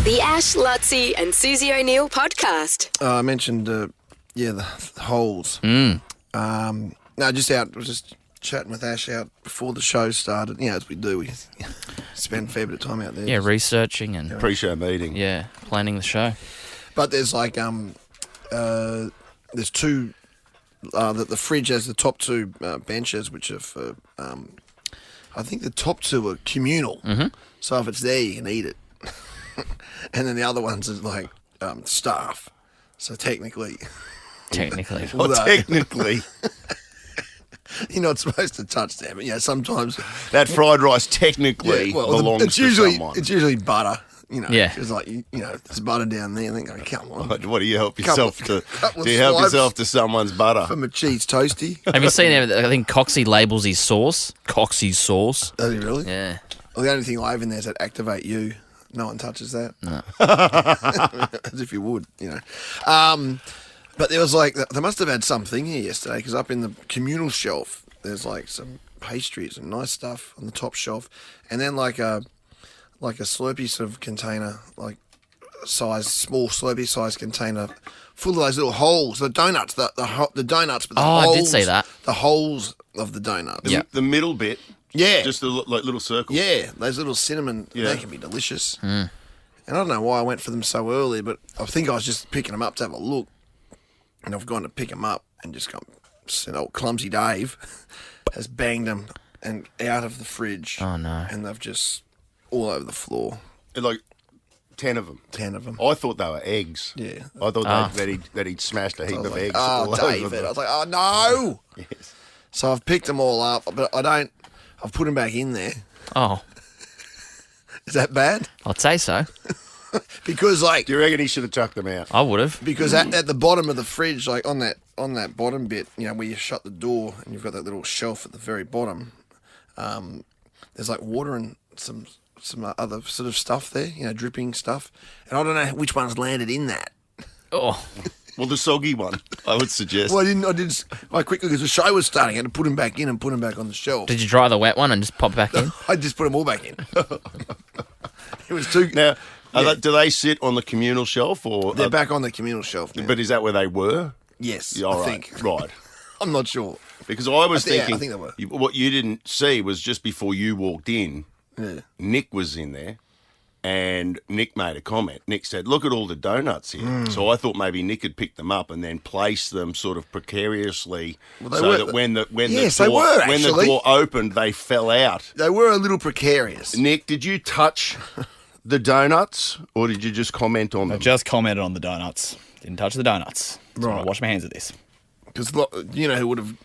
The Ash, Luttsy and Susie O'Neill podcast. I mentioned, the holes. No, just chatting with Ash out before the show started. As we do, we spend a fair bit of time out there. Yeah, researching and Pre-show meeting. Yeah, planning the show. But there's like there's two. The fridge has the top two benches, which are for. I think the top two are communal. Mm-hmm. So if it's there, you can eat it. And then the other ones are like staff. So technically. Technically. You're not supposed to touch them. But sometimes. That fried rice technically belongs to someone. It's usually butter. Yeah. It's like, there's butter down there. And then come on. What do you help yourself to? Do you help yourself to someone's butter? From a cheese toasty. Have you seen it? I think Coxie labels his sauce. Coxie's sauce. Does he really? Yeah. Well, the only thing I have in there is that activate you. No one touches that. No. As if you would, But there was they must have had something here yesterday because up in the communal shelf, there's like some pastries and nice stuff on the top shelf, and then like a Slurpee sort of container, small Slurpee size container, full of those little holes, the donuts, the donuts, but the holes. I did see that. The holes of the donuts. Yeah. The middle bit. Yeah. Just the little circles. Yeah, those little cinnamon, they can be delicious. Mm. And I don't know why I went for them so early, but I think I was just picking them up to have a look. And I've gone to pick them up and just gone, old clumsy Dave has banged them and out of the fridge. Oh, no. And they've just all over the floor. Like 10 of them. 10 of them. I thought they were eggs. Yeah. I thought that he'd smashed a heap of eggs. Oh, David. I was like, oh, no. Yes. So I've picked them all up, but I've put them back in there. Oh. Is that bad? I'd say so. Because do you reckon he should have chucked them out? I would have. Because at the bottom of the fridge, on that bottom bit, where you shut the door and you've got that little shelf at the very bottom, there's water and some other sort of stuff there, dripping stuff. And I don't know which one's landed in that. Oh. Well, the soggy one, I would suggest. Well, I quickly, because the show was starting, I had to put them back in and put them back on the shelf. Did you dry the wet one and just pop it back in? I just put them all back in. It was too... Now, do they sit on the communal shelf? Or they're back on the communal shelf now. But is that where they were? Yes, Yeah, I think. Right. I'm not sure. Because I was thinking... I think they were. What you didn't see was just before you walked in, Nick was in there. And Nick made a comment. Nick said, look at all the donuts here. So I thought maybe Nick had picked them up and then placed them sort of precariously that when the door opened, they fell out. They were a little precarious. Nick, did you touch the donuts or did you just comment on them? I just commented on the donuts. Didn't touch the donuts. Right. I wash my hands of this. Because who would have...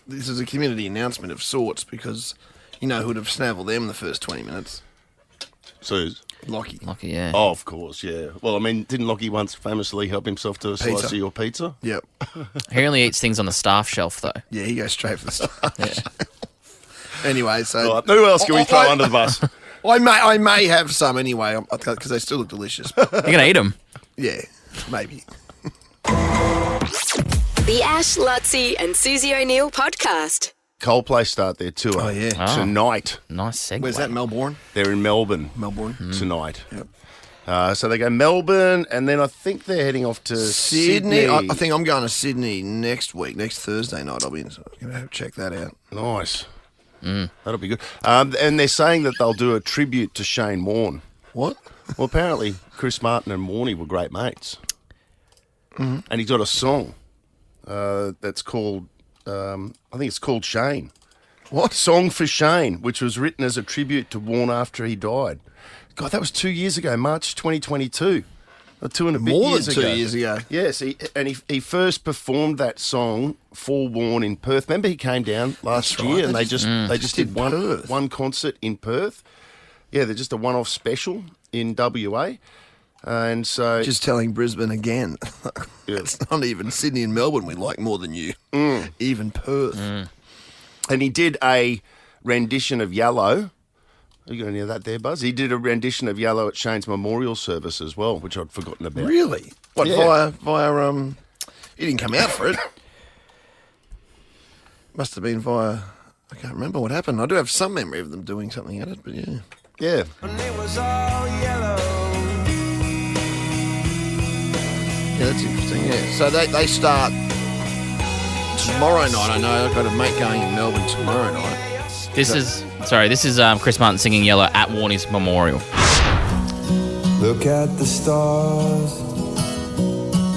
this is a community announcement of sorts because who would have snaffled them the first 20 minutes. Suze? Lockie, yeah. Oh, of course, yeah. Well, I mean, didn't Lockie once famously help himself to a slice of your pizza? Yep. He only eats things on the staff shelf, though. Yeah, he goes straight for the staff. Anyway, so... Right, who else can we throw under the bus? I may have some anyway, because they still look delicious. You're going to eat them? Yeah, maybe. The Ash, Luttsy and Susie O'Neill podcast. Coldplay start their tour tonight. Nice segue. Where's that, Melbourne? They're in Melbourne tonight. Yep. So they go Melbourne, and then I think they're heading off to Sydney. I think I'm going to Sydney next week, next Thursday night. I'll be going to have to check that out. Nice. That'll be good. And they're saying that they'll do a tribute to Shane Warne. What? Well, apparently Chris Martin and Warnie were great mates. Mm-hmm. And he's got a song that's called... I think it's called Shane. What? Song for Shane, which was written as a tribute to Warne after he died. God, that was 2 years ago, March 2022. Or 2 and a bit years ago. More than 2 years ago. Yes, he first performed that song for Warne in Perth. Remember he came down last year and they just did one concert in Perth. Yeah, they're just a one-off special in WA. And so... Just telling Brisbane again. Yeah. It's not even Sydney and Melbourne we like more than you. Even Perth. And he did a rendition of Yellow. Are you got any of that there, Buzz? He did a rendition of Yellow at Shane's memorial service as well, which I'd forgotten about. Really? What, Yeah. via he didn't come out for it. Must have been via... I can't remember what happened. I do have some memory of them doing something at it, but yeah. Yeah. And it was all yellow. that's interesting. Yeah. So they start tomorrow night. I know I've got a mate going in Melbourne tomorrow night. This is Chris Martin singing Yellow at Warnie's Memorial. Look at the stars,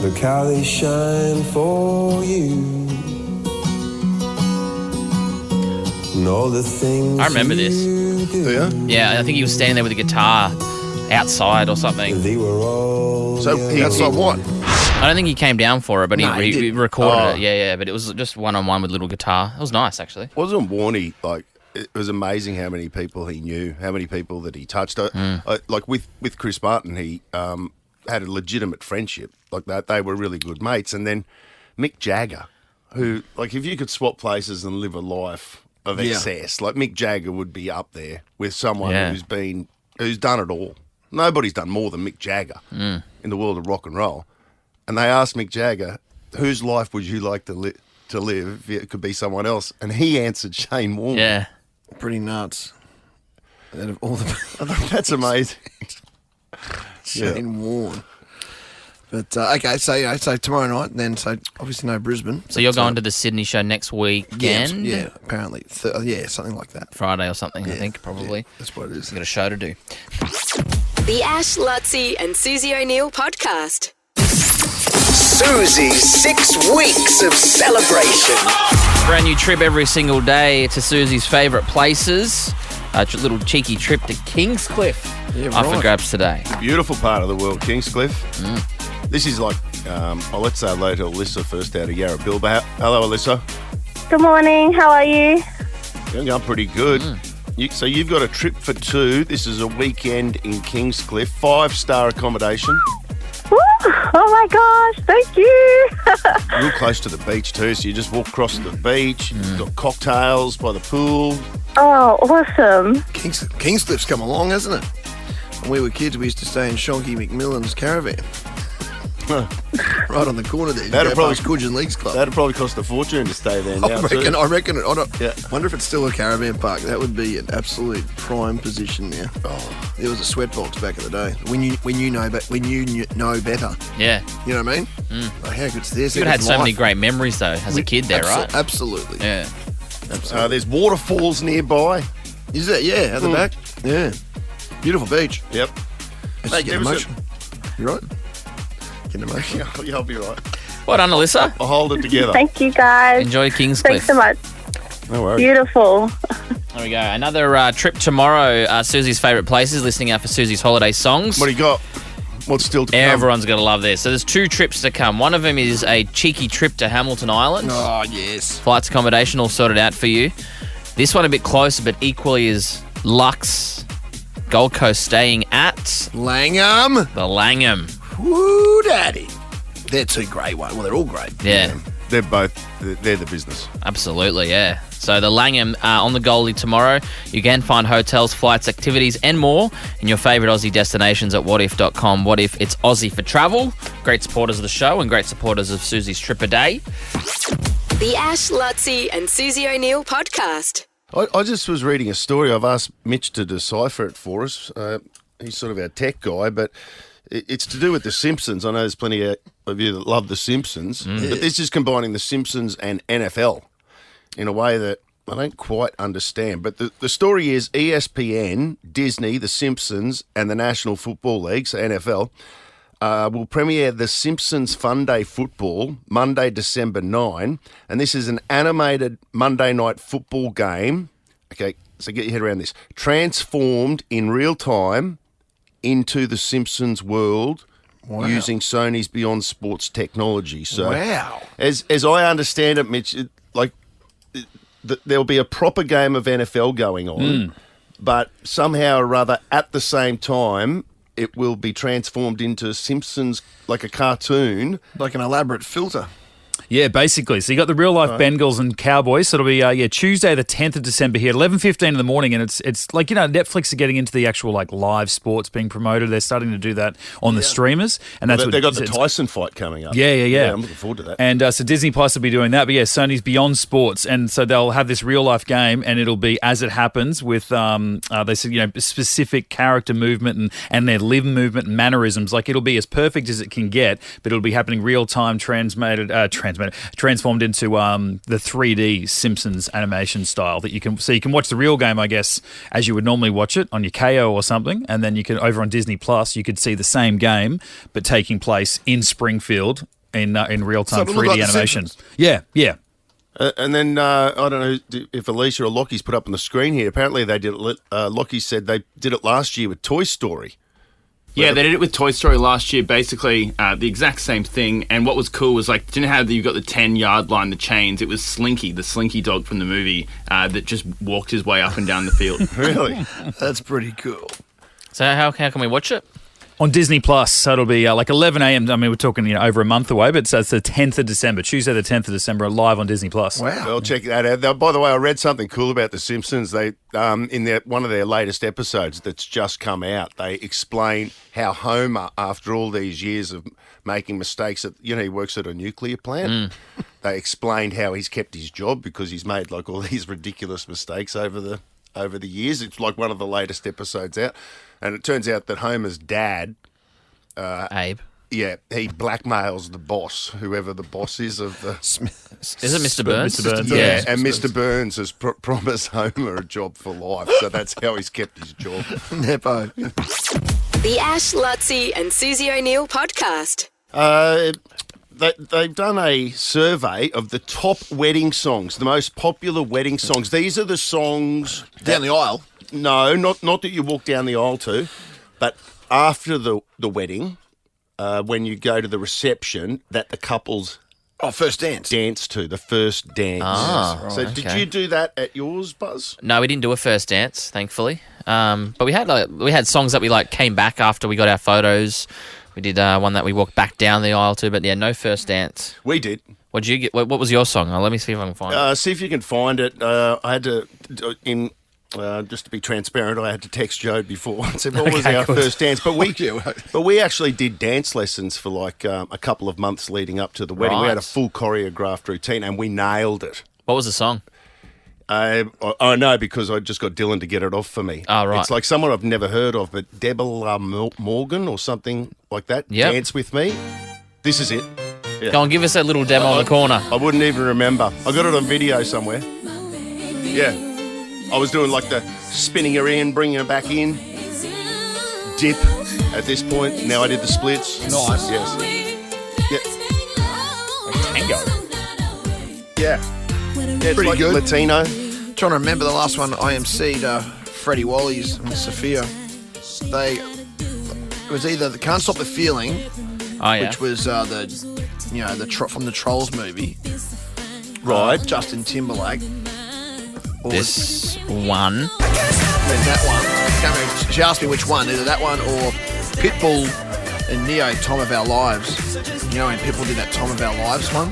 look how they shine for you. And all the things I remember this. you do. Do you? Yeah, I think he was standing there with a guitar outside or something. They were all So outside what? I don't think he came down for it, but No, he didn't. recorded Oh. it. Yeah, but it was just one-on-one with little guitar. It was nice, actually. Wasn't Warnie like? It was amazing how many people he knew, how many people that he touched. Like with Chris Martin, he had a legitimate friendship like that. They were really good mates. And then Mick Jagger, who like if you could swap places and live a life of excess, like Mick Jagger would be up there with someone Yeah. who's done it all. Nobody's done more than Mick Jagger in the world of rock and roll. And they asked Mick Jagger, whose life would you like to live if it could be someone else? And he answered Shane Warne. Yeah. Pretty nuts. Out of all the That's amazing. Shane Warne. But okay, so tomorrow night, then obviously no Brisbane. So you're going to the Sydney show next weekend? Yeah, apparently, something like that. Friday or something, I think, probably. Yeah, that's what it is. You've got a show to do. The Ash, Luttsy and Susie O'Neill podcast. Susie's 6 weeks of celebration. Brand new trip every single day to Susie's favourite places. A little cheeky trip to Kingscliff. Yeah, Up for right. grabs today. Beautiful part of the world, Kingscliff. This is like, let's say hello to Alyssa first out of Yarra Bilba. Hello, Alyssa. Good morning. How are you? You're going pretty good. So you've got a trip for 2. This is a weekend in Kingscliff, 5-star accommodation. Woo! Oh my gosh! Thank you. Real close to the beach too, so you just walk across the beach. You've got cocktails by the pool. Oh, awesome. Kingscliff's come along, hasn't it? When we were kids, we used to stay in Shonky McMillan's caravan. Right on the corner there. That'd probably- Coogin Leagues Club. That'd probably cost a fortune to stay there now. I reckon. I Yeah. wonder if it's still a caravan park. That would be an absolute prime position now. Oh, there was a sweatbox back in the day. When you know better, Yeah. you know what I mean? Like, how good's this? You would have had so many great memories, though, as a kid there, right? Absolutely. Yeah. There's waterfalls nearby. Is that? Yeah, at the back. Yeah, beautiful beach. Yep. It's Mate, getting give us emotional. You right? Getting emotional. Yeah, I'll be right. Well done, Alyssa. I'll hold it together. Thank you, guys. Enjoy Kingscliff. Thanks so much. No worries. Beautiful. There we go. Another trip tomorrow. Susie's favourite places, listening out for Susie's holiday songs. What do you got? What's still to come? Everyone's going to love this. So there's 2 trips to come. One of them is a cheeky trip to Hamilton Island. Oh yes. Flights, accommodation all sorted out for you. This one a bit closer, but equally as luxe. Gold Coast staying at Langham. the Langham. Woo, daddy. They're 2 great ones. Well, they're all great. Yeah, They're the business. absolutely, yeah. So the Langham on the Goldie tomorrow. You can find hotels, flights, activities and more in your favourite Aussie destinations at whatif.com. What If, it's Aussie for travel. Great supporters of the show and great supporters of Susie's Trip a Day. The Ash, Luttsy and Susie O'Neill podcast. I just was reading a story. I've asked Mitch to decipher it for us. He's sort of our tech guy, but it's to do with The Simpsons. I know there's plenty of you that love The Simpsons, but this is combining The Simpsons and NFL in a way that I don't quite understand. But the story is ESPN, Disney, The Simpsons, and the National Football League, so NFL, will premiere The Simpsons Fun Day Football Monday, December 9. And this is an animated Monday night football game. Okay, so get your head around this. Transformed in real time into The Simpsons world using Sony's Beyond Sports technology. So, Wow. as I understand it, Mitch, there'll be a proper game of NFL going on, but somehow or other at the same time, it will be transformed into Simpsons, like a cartoon. Like an elaborate filter. Yeah, basically. So you got the real life Bengals and Cowboys. So it'll be Tuesday, the 10th of December here at 11:15 in the morning, and it's like Netflix are getting into the actual like live sports being promoted. They're starting to do that on the streamers, and that's They got the Tyson fight coming up. Yeah. I'm looking forward to that. And so Disney Plus will be doing that, but Sony's Beyond Sports, and so they'll have this real life game, and it'll be as it happens with they said specific character movement and their limb movement and mannerisms. Like it'll be as perfect as it can get, but it'll be happening real time, transformed into the 3D Simpsons animation style that you can watch the real game, I guess, as you would normally watch it on your KO or something, and then you can over on Disney Plus you could see the same game but taking place in Springfield in real time 3D animation. Yeah. And then I don't know if Alicia or Lockie's put up on the screen here. Apparently they did it. Lockie said they did it last year with Toy Story. Yeah, they did it with Toy Story last year, basically the exact same thing. And what was cool was, like, do you know how you've got the 10-yard line, the chains? It was Slinky, the Slinky dog from the movie, that just walked his way up and down the field. Really? That's pretty cool. So how can we watch it? On Disney Plus, so it'll be like 11 a.m. I mean, we're talking over a month away, but so it's the 10th of December, Tuesday the 10th of December, live on Disney Plus. Wow. Well, check that out. By the way, I read something cool about The Simpsons. They in one of their latest episodes that's just come out, they explain how Homer, after all these years of making mistakes, he works at a nuclear plant. They explained how he's kept his job because he's made like all these ridiculous mistakes over the years. It's like one of the latest episodes out. And it turns out that Homer's dad, Abe. Yeah, he blackmails the boss, whoever the boss is of the... Is it Mr. Burns? Mr. Burns, Yeah, and Mr. Burns has promised Homer a job for life, so that's how he's kept his job. Nepo. The Ash, Luttsy and Susie O'Neill podcast. They've done a survey of the top wedding songs, the most popular wedding songs. These are the songs... Down the aisle? No, not that you walk down the aisle to, but after the wedding, when you go to the reception, that the couples... Oh, first dance. Dance to, the first dance. Ah, right, so did you do that at yours, Buzz? No, we didn't do a first dance, thankfully. But we had songs that we came back after we got our photos. We did one that we walked back down the aisle to, but no first dance. We did. What did you get? What was your song? Let me see if I can find it. See if you can find it. I had to just to be transparent, I had to text Joe before and said, what was our first dance? But we actually did dance lessons for like a couple of months leading up to the wedding. Right. We had a full choreographed routine and we nailed it. What was the song? I know because I just got Dylan to get it off for me. Oh, right. It's like someone I've never heard of, but Deborah Morgan or something like that. Yep. Dance with me. This is it. Yeah. Go on, give us a little demo on the corner. I wouldn't even remember. I got it on video somewhere. Yeah. I was doing like the spinning her in, bringing her back in, dip at this point. Now I did the splits. Nice. Yes. Tango. Yeah. It's Pretty like good. Latino. Trying to remember the last one I MC'd, Freddie Wally's and Sophia. It was either the Can't Stop the Feeling, which was from the Trolls movie, Right. Justin Timberlake. Or This one. there's that one. Can't remember. She asked me which one, either that one or Pitbull and Neo, Time of Our Lives. You know when Pitbull did that Time of Our Lives one,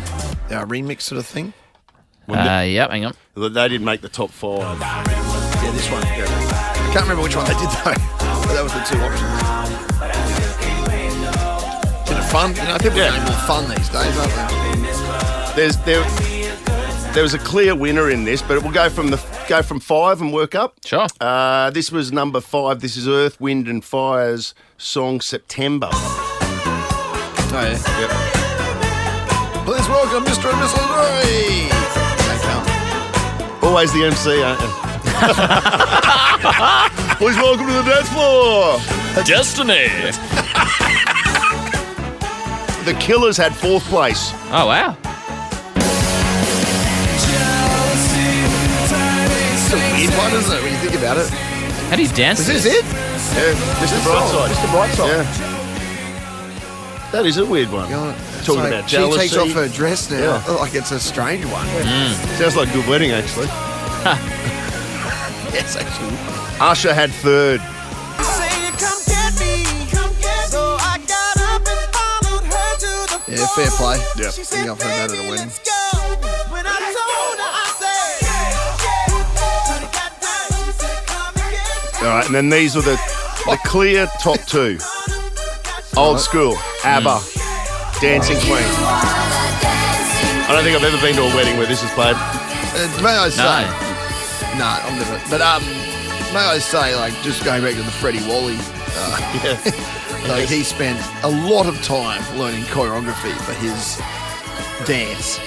our remix sort of thing. Yep, hang on. They didn't make the top 5. Yeah, this one. Yeah. I can't remember which one they did though. But that was the two options. Bit of fun, people are more fun these days, aren't they? There was a clear winner in this, but it will go from 5 and work up. Sure. This was number 5. This is Earth, Wind and Fire's song September. Oh yeah. Yep. Please welcome Mr. and Mrs. Ray. Always the MC, aren't you? Please welcome to the dance floor. Destiny. The Killers had 4th place. Oh, wow. It's a weird one, isn't it, when you think about it? How do you dance? Is this it? Yeah, Mr. Brightside. Mr. Brightside. Yeah. That is a weird one. Talking like about jealousy. She takes off her dress now. Yeah. Like it's a strange one. Sounds like a good wedding, actually. Yes, actually. Usher had 3rd. Yeah, fair play. Yep. I think I've heard that at a wedding. All right, and then these were the clear top two. Old school, ABBA, Dancing Queen. I don't think I've ever been to a wedding where this is played. May I say? No. No, I'm never. But may I say, like, just going back to the Freddie Wally, like he spent a lot of time learning choreography for his dance,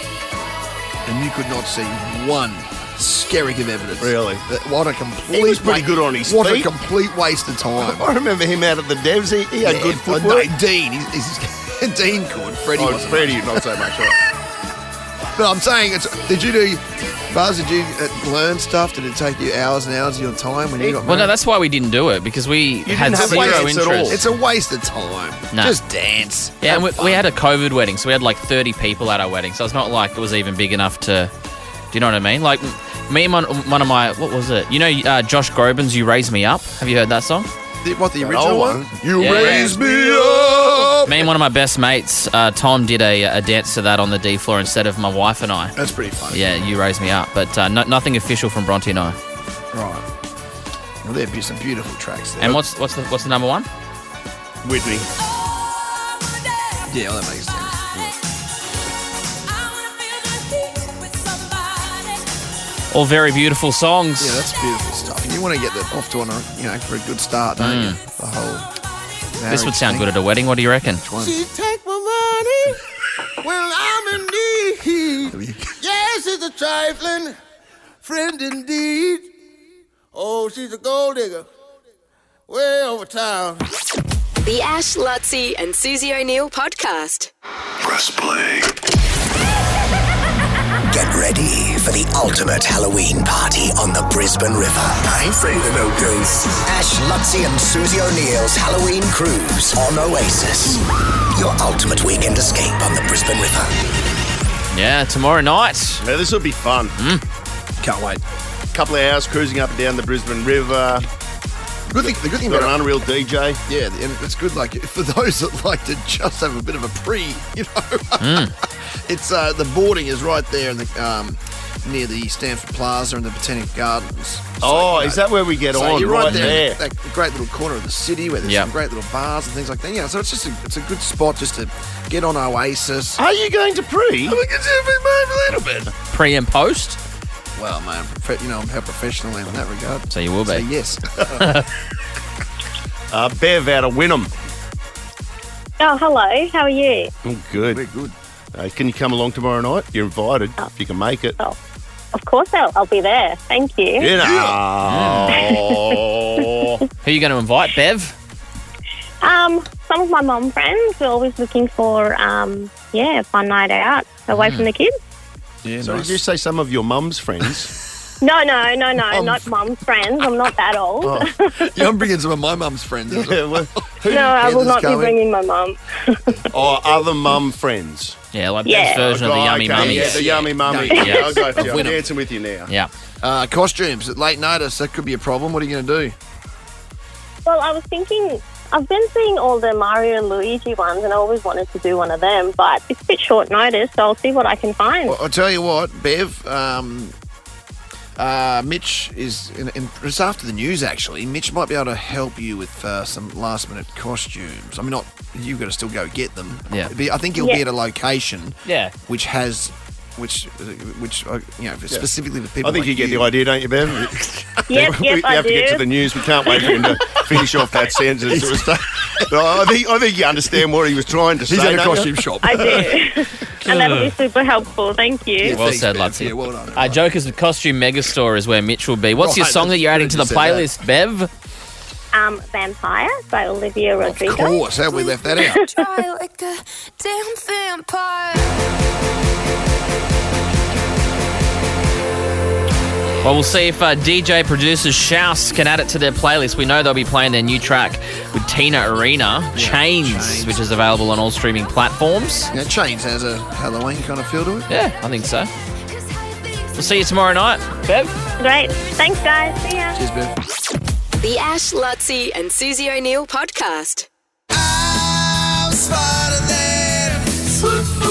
and you could not see one skerrick of evidence. Really? What a complete. He was pretty good on his What feet. a complete waste of time. I remember him out at the Devs. He had good footwork. No, Dean, Dean could. Freddie Oh, wasn't. Freddie, not so much. Right. But I'm saying, did you learn stuff? Did it take you hours and hours of your time when you got married? Well, no, that's why we didn't do it, because we had didn't have zero dance at all. interest. It's a waste of time. No. Just dance. Yeah, and Have we fun. had a COVID wedding, so we had like 30 people at our wedding. So it's not like it was even big enough to. Do you know what I mean? Like me and one of my, what was it? You know, Josh Groban's "You Raise Me Up." Have you heard that song? The original one? You Yeah. raise me up. Me and one of my best mates, Tom, did a dance to that on the D floor instead of my wife and I. That's pretty funny. Yeah, "You Raise Me Up," but nothing official from Bronte and I. Right. Well, there'd be some beautiful tracks there. And what's the number one? Whitney. Yeah, well, that makes sense. All very beautiful songs. Yeah, that's beautiful stuff. And you want to get that off to for a good start, don't you? The whole. This would sound good at a wedding. What do you reckon? She take my money when I'm in need. Yes, it's a trifling friend indeed. Oh, she's a gold digger way over town. The Ash, Luttsy and Susie O'Neill podcast. Press play. Get ready for the ultimate Halloween party on the Brisbane River. I ain't afraid of no ghosts. Ash, Luttsy and Susie O'Neill's Halloween cruise on Oasis. Your ultimate weekend escape on the Brisbane River. Yeah, tomorrow night. Yeah, this will be fun. Can't wait. Couple of hours cruising up and down the Brisbane River. The good thing Got about an unreal DJ. Yeah, and it's good, like, for those that like to just have a bit of a it's the boarding is right there in the near the Stanford Plaza and the Botanic Gardens. So, Is that where we get so on? you're Right there, there. that great little corner of the city where there's some great little bars and things like that. Yeah, so it's just it's a good spot just to get on Oasis. Are you going to pre? I think it's a little bit. Pre and post. Well, man, I'm how professional I am in that regard. So you will be. So yes. Bev out of Wynnum. Oh, hello. How are you? Oh, good. We're good. Can you come along tomorrow night? You're invited if you can make it. Oh, of course I'll be there. Thank you. You know. Who are you going to invite, Bev? Some of my mum friends. We're always looking for a fun night out away from the kids. Yeah, So nice. did you say some of your mum's friends? No, not mum's friends. I'm not that old. Yeah, I'm bringing some of my mum's friends. As well. Well, No, I will Heather's not be coming. bringing my mum. or other mum friends? Yeah, like Yeah. Bev's version of the Yummy Okay, Mummies. Yeah, the Yummy Mummy. Yeah. Yeah, I'll go for you. I'm Wynnum. dancing with you now. Yeah. Costumes at late notice, that could be a problem. What are you going to do? Well, I was thinking, I've been seeing all the Mario and Luigi ones, and I always wanted to do one of them, but it's a bit short notice, so I'll see what I can find. Well, I'll tell you what, Bev, Mitch is, it's after the news actually, Mitch might be able to help you with some last minute costumes. I mean, not, you've got to still go get them. Yeah. I think you'll be at a location Yeah. which has, specifically for people I think like you get the idea, don't you, Bev? Yep, we I have to get do. to the news. We can't wait for him to finish off that sentence. I think you understand what he was trying to say. He's at a don't you? costume shop. I do. And that'll be super helpful. Thank you. Yeah, Well thanks, said, Bev. Luttsy. Yeah, well done. Jokers with Costume Megastore is where Mitch will be. What's your Right, song that you're adding to the that's good you playlist, Bev? Vampire by Olivia Of Rodrigo. course, how have we left that out? Try like a damn vampire. Well, we'll see if DJ producers Shouse can add it to their playlist. We know they'll be playing their new track with Tina Arena, Chains, which is available on all streaming platforms. Yeah, Chains has a Halloween kind of feel to it. Yeah, I think so. We'll see you tomorrow night, Bev. Great. Thanks, guys. See ya. Cheers, Bev. The Ash, Luttsy and Susie O'Neill podcast. I'm smarter than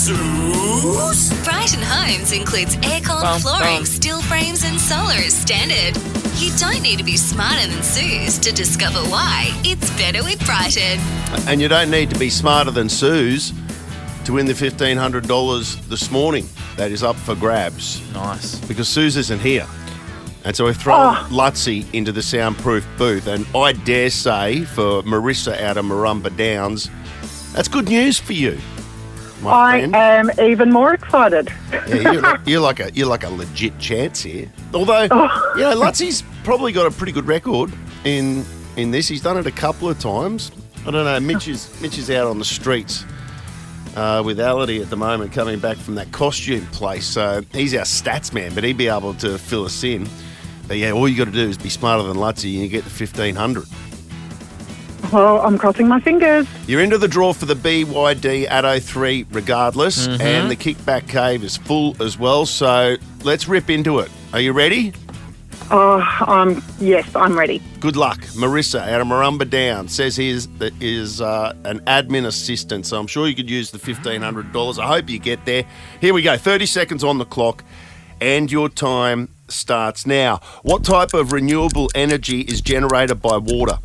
Suze? Brighton Homes includes aircon, flooring, steel frames and solar as standard. You don't need to be smarter than Suze to discover why it's better with Brighton. And you don't need to be smarter than Suze to win the $1,500 this morning. That is up for grabs. Nice. Because Suze isn't here. And so we've thrown Luttsy into the soundproof booth. And I dare say for Marissa out of Marumba Downs, that's good news for you, my friend. I am even more excited. Yeah, you're like a legit chance here. Although, Lutsy's probably got a pretty good record in this. He's done it a couple of times. I don't know. Mitch is out on the streets with Ality at the moment, coming back from that costume place. So he's our stats man, but he'd be able to fill us in. But yeah, all you got to do is be smarter than Luttsy, and you get the 1,500. Well, I'm crossing my fingers. You're into the draw for the BYD at 03 regardless, and the kickback cave is full as well. So let's rip into it. Are you ready? Yes, I'm ready. Good luck. Marissa out of Marumba Downs says he is an admin assistant, so I'm sure you could use the $1,500. I hope you get there. Here we go. 30 seconds on the clock, and your time starts now. What type of renewable energy is generated by water?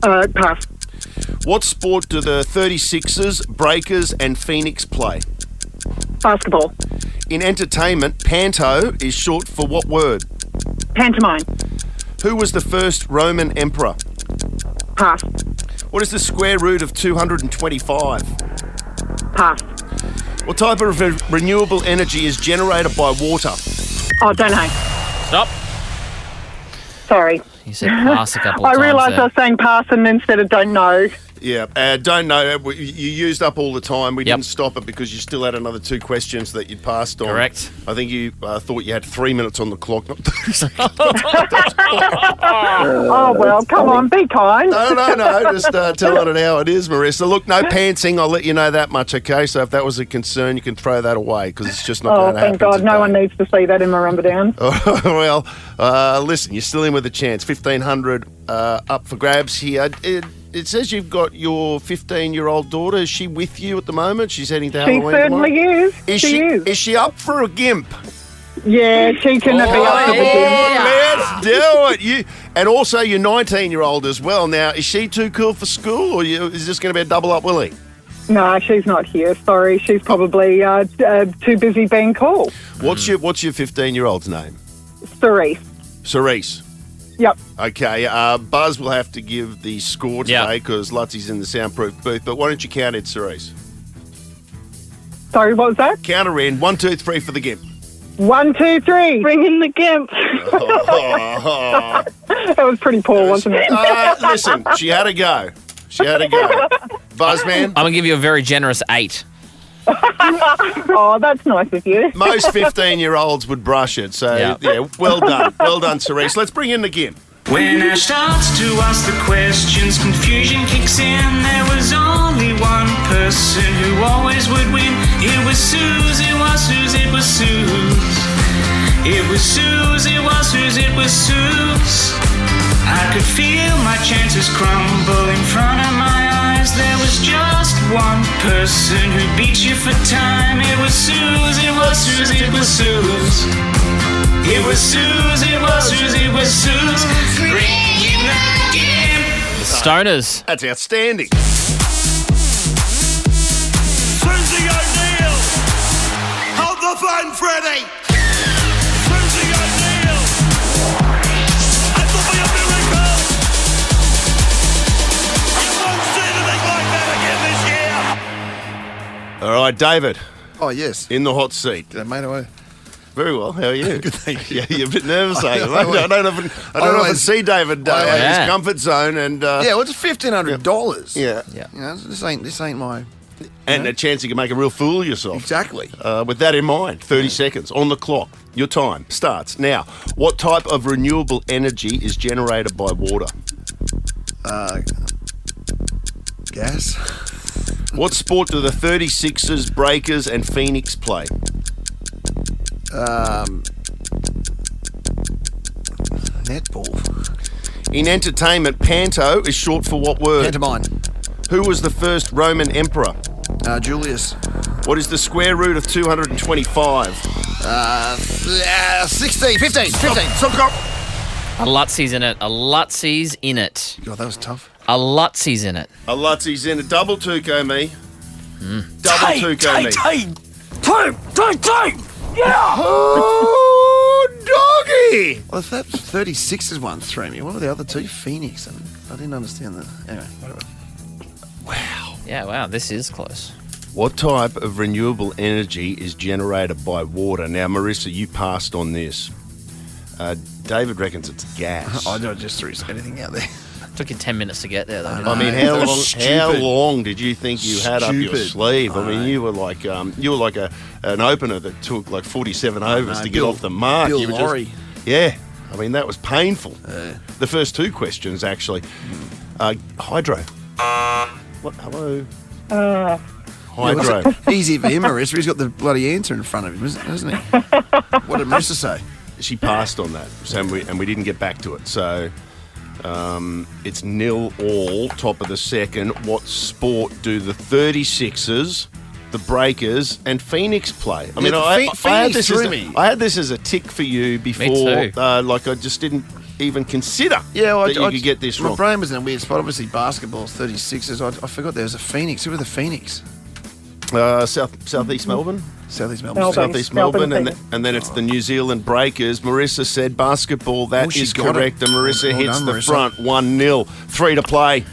Pass. What sport do the 36ers, Breakers and Phoenix play? Basketball. In entertainment, panto is short for what word? Pantomime. Who was the first Roman emperor? Pass. What is the square root of 225? Pass. What type of renewable energy is generated by water? Oh, don't know. Stop. Sorry. You said pass a couple of I times realised there. I was saying pass and instead of don't know. Yeah, don't know. You used up all the time. We didn't stop it because you still had another 2 questions that you'd passed on. Correct. I think you thought you had 3 minutes on the clock, not 30 seconds. Oh, well, come on, be kind. No, just telling it how it is, Marissa. Look, no pantsing, I'll let you know that much, okay? So if that was a concern, you can throw that away because it's just not going to happen. Oh, thank God, today. no one needs to see that in Marumba Downs. Well, listen, you're still in with a chance. 1,500 up for grabs here. It says you've got your 15-year-old daughter. Is she with you at the moment? She's heading to Halloween certainly tomorrow? is. She is. Is she up for a gimp? Yeah, she can be up for the gimp. Let's do it. And also your 19-year-old as well. Now, is she too cool for school, or is this going to be a double-up Willie? No, she's not here. Sorry, she's probably too busy being cool. What's your 15-year-old's name? Cerise. Yep. Okay, Buzz will have to give the score today because Lutsy's in the soundproof booth. But why don't you count it, Cerise? Sorry, what was that? Count her in. 1, 2, 3 for the gimp. 1, 2, 3. Bring in the gimp. That was pretty poor, wasn't it? Listen, she had a go. Buzzman? I'm going to give you a very generous 8. Oh, that's nice of you. Most 15-year-olds would brush it. So, yeah, well done. Well done, Cerise. Let's bring in the gimp. When Ash starts to ask the questions, confusion kicks in. There was only one person who always would win. It was Suze, it was Suze, it was Suze. It was Suze, it was Suze, it was Suze. I could feel my chances crumble in front of my eyes. There was just one person who beat you for time. It was Suze, it was Suze, it was Suze. It was Suze, it was Suze, it was Suze. Bring in the gimp. Stoners. That's outstanding. Susie O'Neill! Hold the phone, Freddie! Susie O'Neill! It will be a miracle! You won't see anything like that again this year! All right, David. Oh, yes. In the hot seat. G'day, mate. How are you? Very well. How are you? Good, thank you. Yeah, you're a bit nervous, I don't often see David in his comfort zone. And well, it's $1,500. Yeah. You know, this ain't my. And a chance you can make a real fool of yourself. Exactly. With that in mind, 30 seconds on the clock. Your time starts now. What type of renewable energy is generated by water? Gas. What sport do the 36ers, Breakers and Phoenix play? Netball. In entertainment, panto is short for what word? Pantomime. Who was the first Roman emperor? Julius. What is the square root of 225? 16, 15. Stop. A Lutsy's in it. A Lutsy's in it. God, that was tough. A Lutsy's in it. A Lutsy's in a double Tuco me. Double Tuco me. Yeah! Oh, doggy! Well, if that 36 is one threw me, what were the other two? Phoenix. I didn't understand that. Anyway, whatever. Wow. Yeah, wow, this is close. What type of renewable energy is generated by water? Now, Marissa, you passed on this. David reckons it's gas. I just threw anything out there. Took you 10 minutes to get there, though. I mean, how long did you think you had up your sleeve? I mean, you were like an opener that took like 47 overs to get off the mark. Bill You were Laurie. Yeah, I mean that was painful. The first two questions actually. Hydro. What? Hello. Hydro. Easy for him, Marissa. He's got the bloody answer in front of him, hasn't he? What did Marissa say? She passed on that, so and we didn't get back to it. So. It's 0-all, top of the second. What sport do the 36ers, the Breakers, and Phoenix play? I mean, I had this as a tick for you before. Me too. Like I just didn't even consider that you could get this wrong. My brain was in a weird spot. Obviously, basketball's 36ers. I forgot there was a Phoenix. Who were the Phoenix? Southeast Melbourne. Southeast Melbourne. Southeast Melbourne, and then it's the New Zealand Breakers. Marissa said basketball. That is correct. And Marissa hits the front 1-0. 3 to play.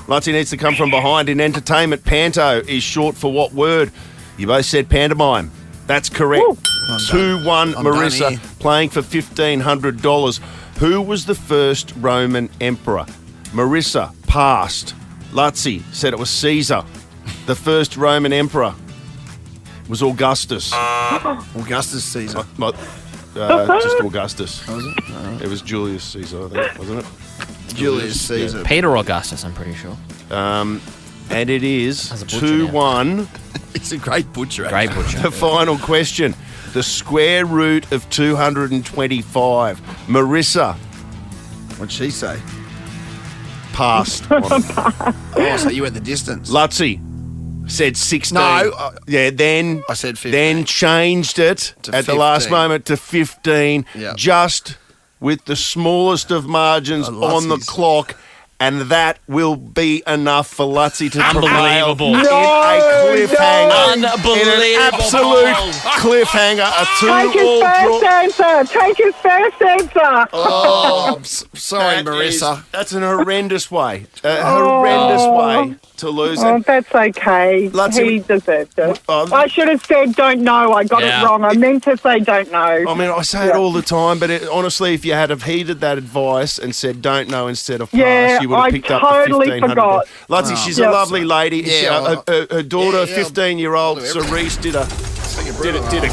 Luttsy needs to come from behind in entertainment. Panto is short for what word? You both said pantomime. That's correct. 2-1 Marissa playing for $1,500. Who was the first Roman emperor? Marissa passed. Luttsy said it was Caesar. The first Roman emperor was Augustus. Augustus Caesar. Just Augustus. Was it? It was Julius Caesar, I think, wasn't it? Julius Caesar. Yeah. Peter Augustus, I'm pretty sure. And it is 2-1. He's a great butcher. Great butcher. The final question. The square root of 225. Marissa. What'd she say? Passed. Oh, so you went the distance. Luttsy said 16. No. Then I said 15. Then changed it To at the 15. last moment to 15. Yep. Just with the smallest of margins on the clock. And that will be enough for Luttsy to prevail Unbelievable. in a cliffhanger. Unbelievable. In an absolute cliffhanger. A Take his 2-all draw. first answer. Take his first answer. Oh, I'm sorry, Marissa. That's an horrendous way. Horrendous way to lose Oh, it. that's okay. Luttsy, He deserved it. Oh, I should have said don't know. I got Yeah. it wrong. I meant to say don't know. I mean, I say it all the time, but honestly, if you had have heeded that advice and said don't know instead of pass, Yeah, you would have I picked up totally the $1,500. forgot. Luttsy, she's a Yep. lovely lady. Yeah, Her daughter, yeah, 15-year-old Cerise, did a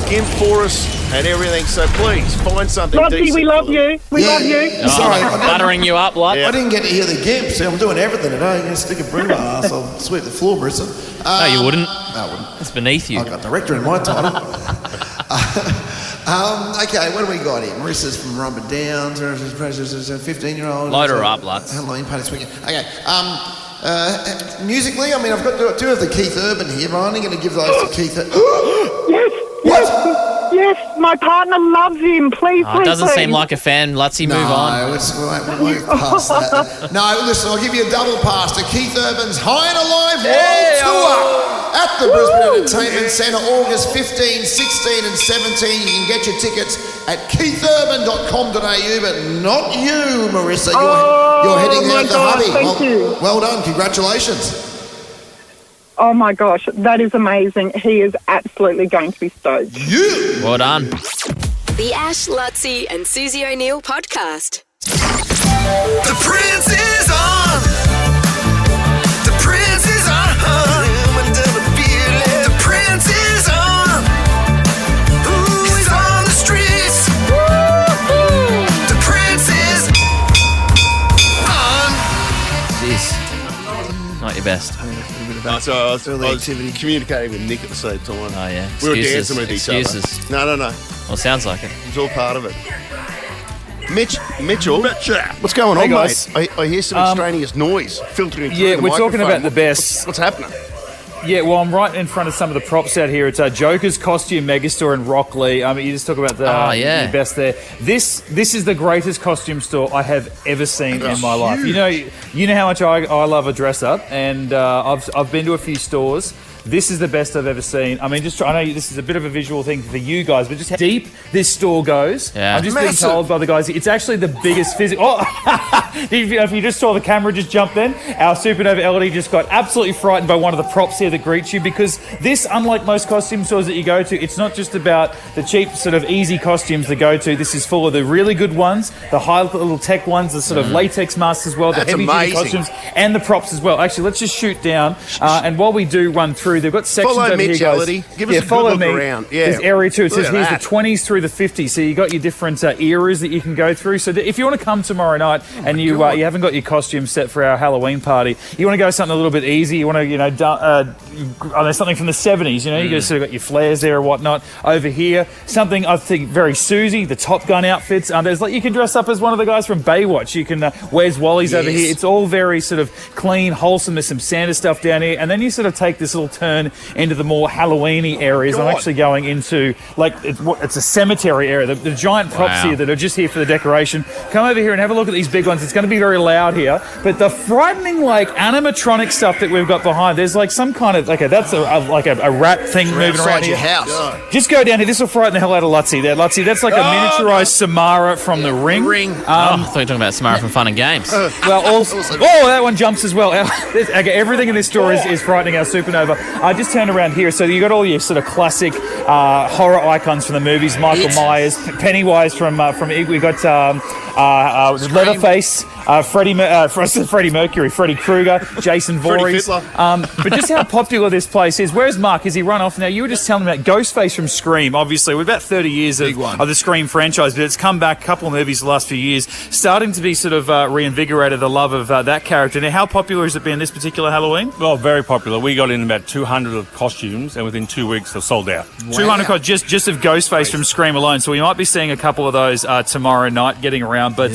gimp for us and everything. So please find something Luttsy, decent. we love you. We love you. Sorry. Buttering you up, Lut. Yeah. I didn't get to hear the gimp. See, I'm doing everything today. You're going to stick a broom on my ass. I'll sweep the floor, Marissa. No, you wouldn't. No, I wouldn't. It's beneath you. I got director in my title. Okay, what do we got here? Marissa's from Rumba Downs. 15-year-old. Load her up, Lutz. Halloween party this weekend. Okay. Musically, I mean, I've got two of the Keith Urban here, but I'm only going to give those to Keith. Yes, my partner loves him. Please, Oh, it doesn't seem like a fan. Luttsy, move on. No, we'll move past that. No, listen, I'll give you a double pass to Keith Urban's High and Alive World Tour at the Brisbane Entertainment Centre, August 15, 16 and 17. You can get your tickets at keithurban.com.au, but not you, Marissa. You're heading there at the hubby. Thank you. Well done. Congratulations. Oh my gosh, that is amazing. He is absolutely going to be stoked. Well done. The Ash, Luttsy and Susie O'Neill podcast. The Prince is on. The Prince is on. The Prince is on. He's on the streets. The Prince is on. Jeez. Not your best. So I was communicating with Nick at the same time. Oh, yeah. We were Excuses. dancing with each Excuses. other. No. Well, sounds like it. It was all part of it. Mitchell, what's going on, Hey, guys. mate? I hear some extraneous noise filtering through Yeah, the we're talking microphone. about the best. What's happening? Yeah, well, I'm right in front of some of the props out here. It's Joker's Costume Megastore in Rockley. I mean, you just talk about the best there. This is the greatest costume store I have ever seen in my life. You know how much I love a dress up, and I've been to a few stores. This is the best I've ever seen. I mean, I know this is a bit of a visual thing for you guys, but just how deep this store goes. Yeah. I'm just being told by the guys, it's actually the biggest physical... Oh, if you just saw the camera just jump then, our Supernova LD just got absolutely frightened by one of the props here that greets you, because this, unlike most costume stores that you go to, it's not just about the cheap sort of easy costumes to go to. This is full of the really good ones, the high little tech ones, the sort of latex masks as well, the heavy-duty costumes, and the props as well. Actually, let's just shoot down, and while we do run through, they've got sections follow over Mitch, here, guys. Elodie. Give us a good look around. Yeah. There's area too. It says Look at here's the 20s through the 50s. So you got your different eras that you can go through. So if you want to come tomorrow night and you haven't got your costume set for our Halloween party, you want to go something a little bit easy. You want to something from the 70s. You sort of got your flares there or whatnot. Over here, something I think very Susie, the Top Gun outfits. There's you can dress up as one of the guys from Baywatch. You can Where's Wally's over here. It's all very sort of clean, wholesome. There's some Santa stuff down here, and then you sort of take this little turn into the more Halloween-y areas. I'm actually going into it's a cemetery area. The giant props here that are just here for the decoration. Come over here and have a look at these big ones. It's going to be very loud here, but the frightening animatronic stuff that we've got behind. There's some kind of that's a rat thing moving around your here. house. Just go down here. This will frighten the hell out of Luttsy. Luttsy, that's like a miniaturized Samara from the Ring. I thought you were talking about Samara from Fun and Games. That one jumps as well. Everything in this store is frightening our Supernova. I just turned around here, so you got all your sort of classic horror icons from the movies. Michael Myers, Pennywise from we got Leatherface, Freddie Mercury, Freddy Krueger, Jason Voorhees. But just how popular this place is. Where's Mark? Has he run off now? You were just telling me about Ghostface from Scream. Obviously, we're about 30 years of the Scream franchise, but it's come back a couple of movies the last few years, starting to be sort of reinvigorated the love of that character. Now, how popular has it been this particular Halloween? Well, very popular. We got in about 200 of costumes, and within 2 weeks they're sold out. 200 costumes just of Ghostface from Scream alone. So we might be seeing a couple of those tomorrow night getting around. But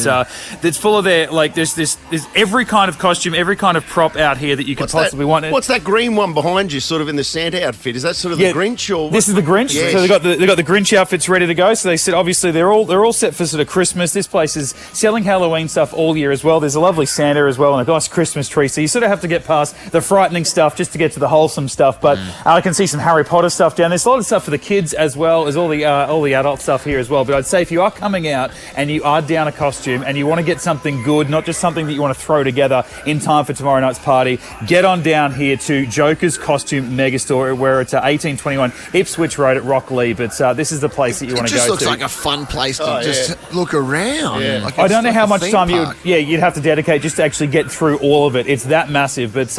it's full of there's every kind of costume, every kind of prop out here that you could possibly want. What's that green one behind you, sort of in the Santa outfit? Is that sort of the Grinch or? This is the Grinch. Yes. So they got the Grinch outfits ready to go. So they said obviously they're all set for sort of Christmas. This place is selling Halloween stuff all year as well. There's a lovely Santa as well and a nice Christmas tree. So you sort of have to get past the frightening stuff just to get to the wholesome stuff. But I can see some Harry Potter stuff down there. There's a lot of stuff for the kids as well as all the adult stuff here as well. But I'd say if you are coming out and you are down a costume and you want to get something good, not just something that you want to throw together in time for tomorrow night's party, get on down here to Joker's Costume Megastore, where it's 1821 Ipswich Road at Rockley. But this is the place that you want to go to. It just looks like a fun place to just look around. Yeah. Like I don't know how much time park. you'd have to dedicate just to actually get through all of it. It's that massive, but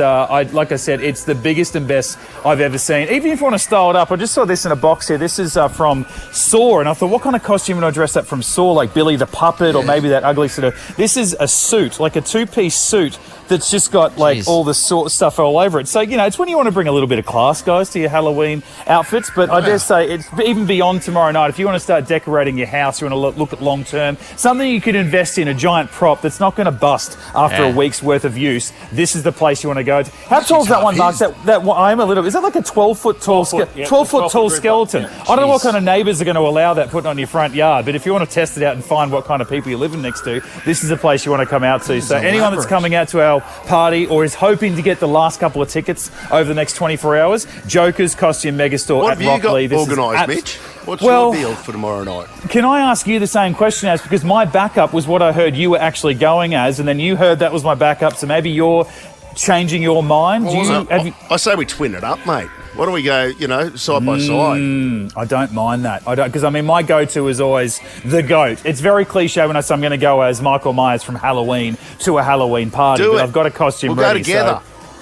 like I said, it's the biggest and best I've ever seen. Even if you want to style it up, I just saw this in a box here. This is from Saw, and I thought, what kind of costume would I dress up from Saw, like Billy the Puppet, or maybe that ugly sort of... This is a suit, like a two-piece suit that's just got all the sort of stuff all over it. So, it's when you want to bring a little bit of class, guys, to your Halloween outfits. But I dare say it's even beyond tomorrow night. If you want to start decorating your house, you want to look at long term, something you could invest in, a giant prop that's not going to bust after a week's worth of use, this is the place you want to go to. How tall is that one, Mark? I'm a little... Is that like a 12-foot tall, 12-foot tall skeleton? I don't know what kind of neighbours are going to allow that put on your front yard, but if you want to test it out and find what kind of people you're living next to, this is the place you want to come out to. So anyone that's coming out to our party or is hoping to get the last couple of tickets over the next 24 hours, Joker's Costume Megastore at Rockley. What have you got organised, Mitch? What's your deal for tomorrow night? Can I ask you the same question as, because my backup was what I heard you were actually going as, and then you heard that was my backup, so maybe you're changing your mind? I say we twin it up, mate. Why don't we go, side by side? I don't mind that. I don't, because my go-to is always the GOAT. It's very cliche when I say I'm going to go as Michael Myers from Halloween to a Halloween party, but I've got a costume ready. We'll go together.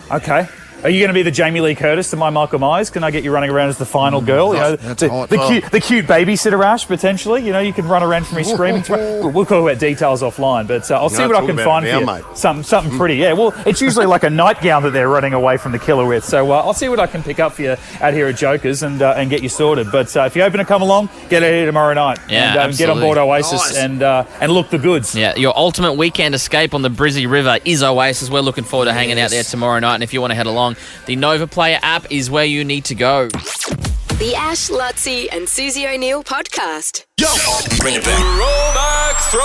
So, okay. Are you going to be the Jamie Lee Curtis to my Michael Myers? Can I get you running around as the final girl? The cute babysitter Ash, potentially. You can run around for me screaming. We'll talk about details offline, but I'll see what I can find for you. Mate. Something pretty. Yeah, well, it's usually like a nightgown that they're running away from the killer with. So I'll see what I can pick up for you out here at Joker's and get you sorted. But if you're hoping to come along, get out here tomorrow night and get on board Oasis and look the goods. Yeah, your ultimate weekend escape on the Brizzy River is Oasis. We're looking forward to hanging out there tomorrow night. And if you want to head along, on. The Nova Player app is where you need to go. The Ash, Luttsy and Susie O'Neill podcast. Yo! Bring it back. Throwback throwdown!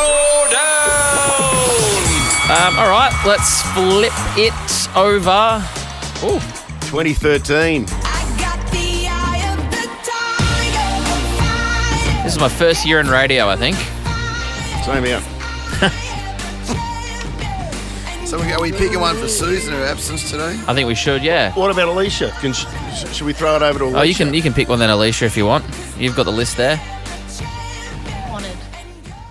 All right, let's flip it over. Ooh. 2013. This is my first year in radio, I think. Same here. So are we picking one for Susan in her absence today? I think we should, yeah. What about Alicia? Should we throw it over to Alicia? Oh, you can pick one then, Alicia, if you want. You've got the list there.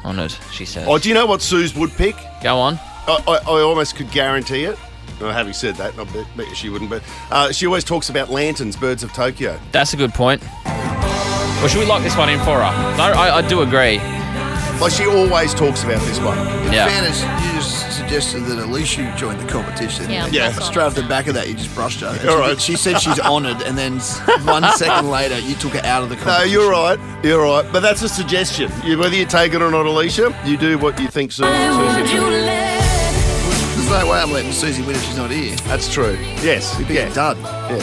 Honoured, she said. Oh, do you know what Suze would pick? Go on. I almost could guarantee it. Well, having said that, I bet she wouldn't, but she always talks about lanterns, Birds of Tokyo. That's a good point. Well, should we lock this one in for her? No, I do agree. Well, she always talks about this one. In fairness, you just suggested that Alicia joined the competition. Yeah. Straight off the back of that, you just brushed her. All right. She said she's honoured, and then 1 second later, you took her out of the No, competition. you're right. You're right. But that's a suggestion. Whether you take it or not, Alicia, you do what you think Susie should do. There's no way I'm letting Susie win if she's not here. That's true. Yes. We'd be a dud. Yeah.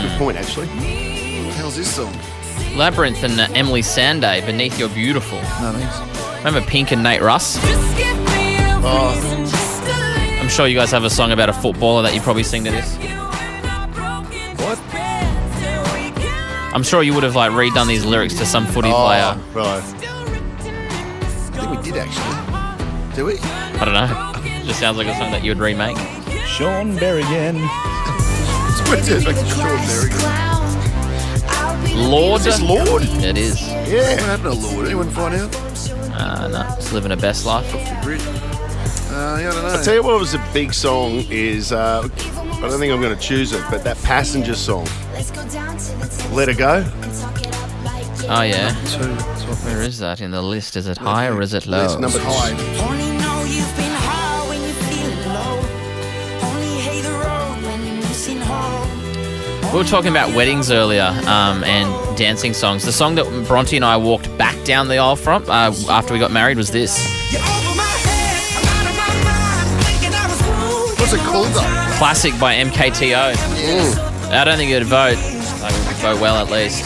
Good point, actually. What the hell's this song? Labyrinth and Emily Sandé, Beneath You're Beautiful. No, thanks. Remember Pink and Nate Russ? Oh. I'm sure you guys have a song about a footballer that you probably sing to this. What? I'm sure you would have redone these lyrics to some footy player. Right. I think we did actually. Did we? I don't know. It just sounds like a song that you would remake. Sean Berrigan. It's like Sean Berrigan. Lord. Is this Lord? It is. Yeah. What happened to Lord? Anyone find out? No, just living a best life. Yeah, I don't know. I'll tell you what was a big song is, I don't think I'm going to choose it, but that Passenger song. Let It Go. Oh, yeah. Where is that in the list? Is it high or is it low? It's number 5. We were talking about weddings earlier and dancing songs. The song that Bronte and I walked back down the aisle from after we got married was this. What's it called though? Classic by MKTO. I don't think it'd vote. I would vote well at least.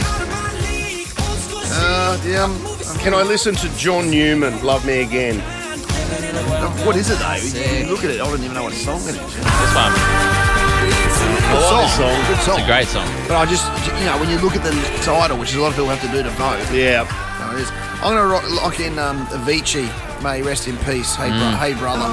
Can I listen to John Newman, Love Me Again? What is it though? You look at it, I don't even know what song it is. This one. Good song. It's a great song. But I just, when you look at the title, which a lot of people have to do to vote. Yeah. So it is. I'm going to lock in Avicii. May he rest in peace. Hey, hey brother.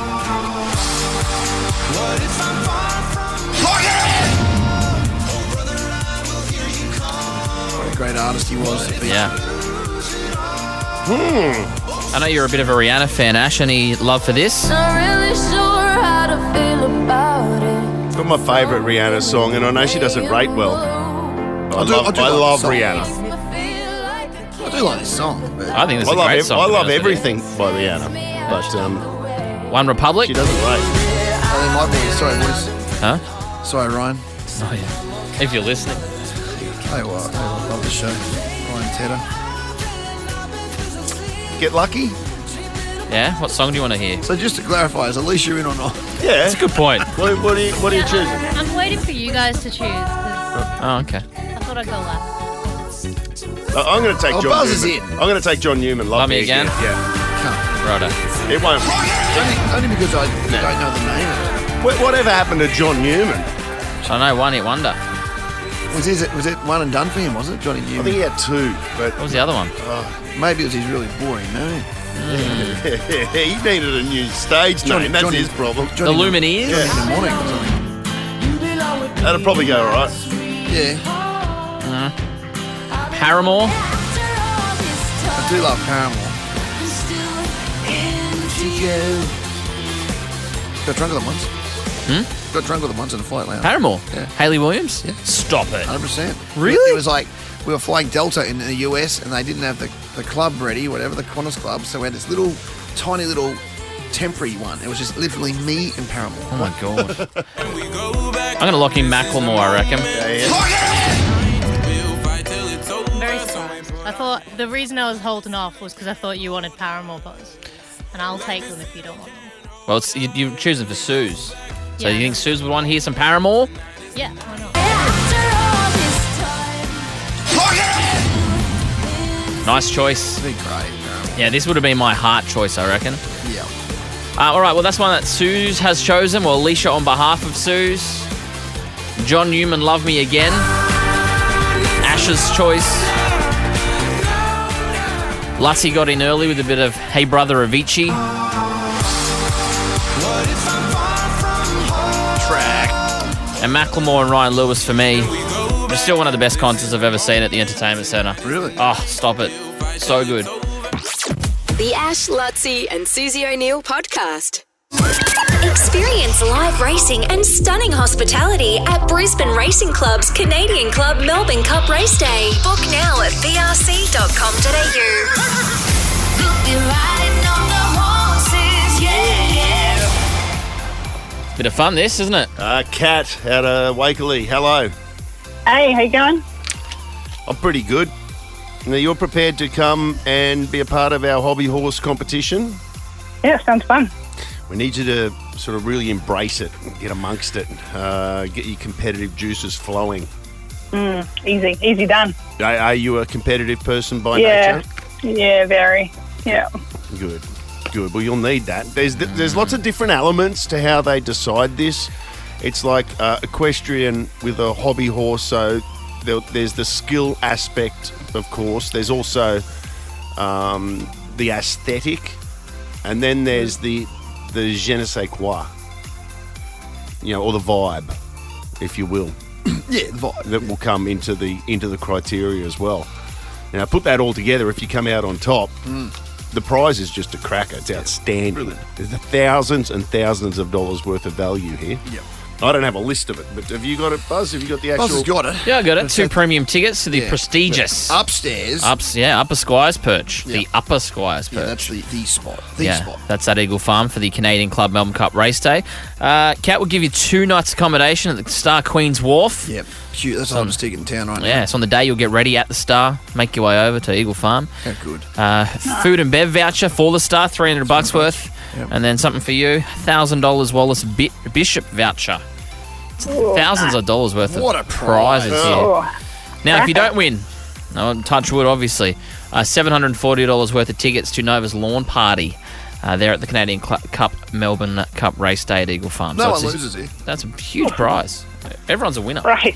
What a great artist he was. Yeah. I know you're a bit of a Rihanna fan, Ash. Any love for this? Not really sure how to feel about it. It's not my favourite Rihanna song, and I know she doesn't rate well. I love Rihanna. I do like this song. I think this is a great song. I love everything by Rihanna, but One Republic? she doesn't rate. Oh, there might be. Sorry, boys. Huh? Sorry, Ryan. Oh, yeah. If you're listening. Hey, what? I love the show. Ryan Tedder. Get lucky? Yeah? What song do you want to hear? So just to clarify, is Alicia in or not? Yeah. That's a good point. What are you choosing? I'm waiting for you guys to choose because Oh, okay. I thought I'd go last. I'm going to take John Buzz is Newman. in. I'm going to take John Newman. Love Me Again. Yeah. Righto. It won't. Only because I don't know the name of it. Whatever happened to John Newman? I know, one hit wonder. Was it one and done for him, was it, Johnny Newman? I think he had 2. But What was the other one? Maybe it was his really boring name. he needed a new stage name. That's his problem. The Lumineers? In the morning or something. That'll probably go all right. Yeah. Paramore? I do love Paramore. Got drunk with them once. Got drunk with them once in a flight lounge. Paramore? Yeah. Haley Williams? Yeah. Stop it. 100%. Really? It was like we were flying Delta in the US and they didn't have the club ready, whatever, the Qantas club. So we had this tiny little temporary one. It was just literally me and Paramore. Oh my God. I'm going to lock in Macklemore, I reckon. I'm very surprised. I thought the reason I was holding off was because I thought you wanted Paramore Buzz, and I'll take them if you don't want them. Well, you're choosing for Suze. So Yeah. you think Suze would want to hear some Paramore? Yeah, why not? Nice choice. Be great. Yeah, this would have been my heart choice, I reckon. Yeah. All right, well, that's one that Suze has chosen. Well, Alicia on behalf of Suze. John Newman, Love Me Again. Ash's choice. Luttsy got in early with a bit of Hey Brother Avicii. Track. And Macklemore and Ryan Lewis for me. It's still one of the best concerts I've ever seen at the Entertainment Centre. Really? Oh, stop it. So good. The Ash, Luttsy and Susie O'Neill podcast. Experience live racing and stunning hospitality at Brisbane Racing Club's Canadian Club Melbourne Cup Race Day. Book now at brc.com.au. Bit of fun, this, isn't it? Kat out of Wakeley. Hello. Hey, how you going? I'm pretty good. Now, you're prepared to come and be a part of our hobby horse competition? Yeah, sounds fun. We need you to sort of really embrace it, get amongst it, get your competitive juices flowing. Easy done. Are you a competitive person by Yeah, nature? yeah, very. Yeah. Good. Well, you'll need that. There's lots of different elements to how they decide this. It's like equestrian with a hobby horse, so there's the skill aspect, of course. There's also the aesthetic, and then there's the je ne sais quoi, or the vibe, if you will. Yeah, the vibe. That will come into the criteria as well. Now, put that all together, if you come out on top, the prize is just a cracker. It's outstanding. Brilliant. There's thousands and thousands of dollars worth of value here. Yep. I don't have a list of it, but have you got it, Buzz? Have you got the actual... Buzz has got it. Yeah, I got it. 2 premium tickets to the prestigious... Upstairs. Upper Squires Perch. Yeah. The Upper Squires Perch. Yeah, that's the spot. Spot. That's at Eagle Farm for the Canadian Club Melbourne Cup Race Day. Kat will give you 2 nights accommodation at the Star Queen's Wharf. Yep. Cute. That's the hottest ticket in town right now. Yeah, so on the day you'll get ready at the Star, make your way over to Eagle Farm. How good. Food and bev voucher for the Star, $300 worth. Yep. And then something for you, $1,000 Wallace Bishop voucher. Thousands of dollars worth What of a prize. prizes here. Now, if you don't win, touch wood, obviously, $740 worth of tickets to Nova's lawn party there at the Canadian Cup Melbourne Cup Race Day at Eagle Farm. No one loses here. That's a huge prize. Everyone's a winner. Right.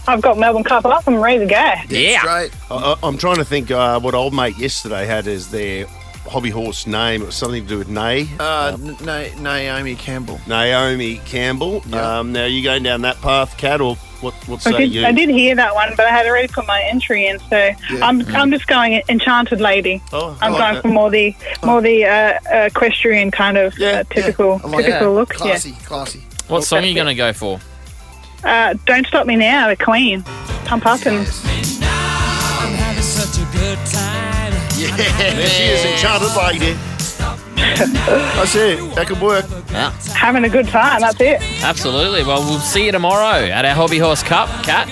I've got Melbourne Cup up. I'm ready to go. Yeah. Great. I'm trying to think what old mate yesterday had as their hobby horse name. It was something to do with Nay. Naomi Campbell. Naomi Campbell. Yeah. Now, you going down that path, Kat, or what say you? I did hear that one, but I had already put my entry in, so I'm just going Enchanted Lady. Oh, I'm going for more the equestrian kind of typical look. Classy. What song are you going to go for? Don't Stop Me Now, the Queen. Pump up and... I'm having such a good time. Yeah, there she is, Enchanted Lady. That's it. That could work. Yeah. Having a good time, that's it. Absolutely. Well, we'll see you tomorrow at our Hobby Horse Cup, Kat.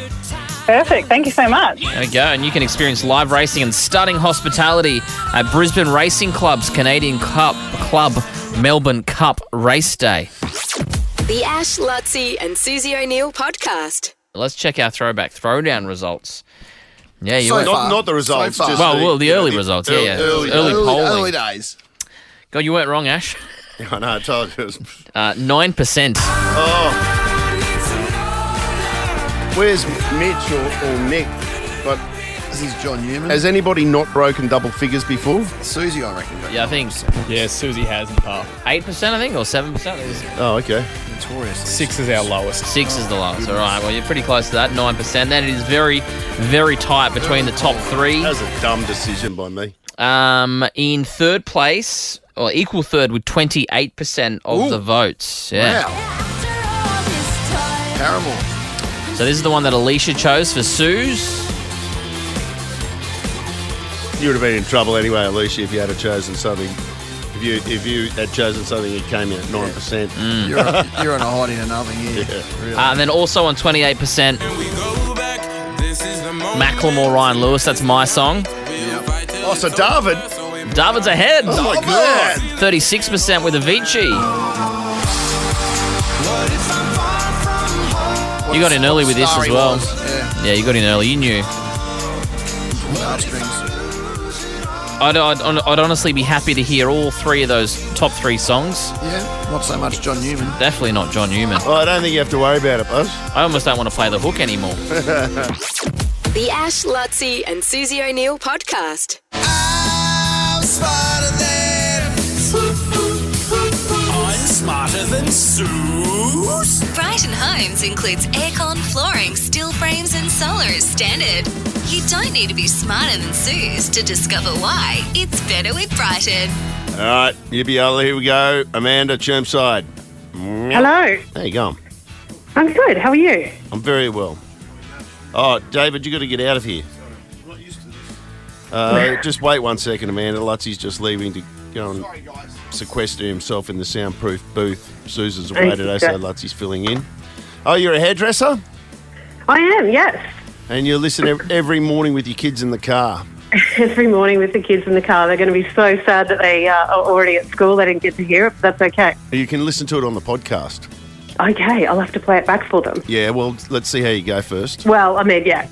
Perfect. Thank you so much. There we go. And you can experience live racing and stunning hospitality at Brisbane Racing Club's Canadian Club Melbourne Cup Race Day. The Ash, Luttsy and Susie O'Neill podcast. Let's check our throwback throwdown results. Yeah, you So went. far. Not the results. So far. Just the early results. Yeah, early polling. Early days. God, you weren't wrong, Ash. I know, I told you. 9%. Oh. Where's Mitch or Nick? But This is John Newman. has anybody not broken double figures before? Susie, I reckon. Yeah, I think Yeah, Susie has in the past. 8%, I think, or 7%. Oh, okay. Notoriously. 6 is our lowest. 6 is the lowest. All right, well, you're pretty close to that, 9%. Then it is very, very tight between the top 3. That was a dumb decision by me. In third place, or equal third, with 28% of the votes. Yeah. Wow. Paramore. So this is the one that Alicia chose for Suze. You would have been in trouble anyway, Alicia, if you had chosen something. If you had chosen something, it came in at 9%. You're on a hiding and nothing here. Yeah. Really. And then also on 28%, Macklemore, Ryan Lewis. That's my song. Oh, so David. David's ahead. Oh, my God. 36% with Avicii. You got in early with this star as he well. was. Yeah, you got in early. You knew. Heartstrings. I'd honestly be happy to hear all three of those top three songs. Yeah, not so much John Newman. Definitely not John Newman. Well, I don't think you have to worry about it, Buzz. I almost don't want to play the hook anymore. The Ash, Luttsy and Susie O'Neill podcast. I'm smarter than Suze. Brighton Homes includes aircon, flooring, steel frames and solar as standard. You don't need to be smarter than Suze to discover why it's better with Brighton. All right, Yippee, here we go. Amanda, Chermside. Hello. How you going? I'm good. How are you? I'm very well. Oh, David, you got to get out of here. Just wait 1 second, Amanda. Lutsy's just leaving to go and sequester himself in the soundproof booth. Susan's away today, so Lutsy's filling in. Oh, you're a hairdresser? I am, yes. And you listen every morning with your kids in the car. Every morning with the kids in the car. They're going to be so sad that they are already at school. They didn't get to hear it, but that's okay. You can listen to it on the podcast. Okay, I'll have to play it back for them. Yeah, well, let's see how you go first. Well, I mean, yeah.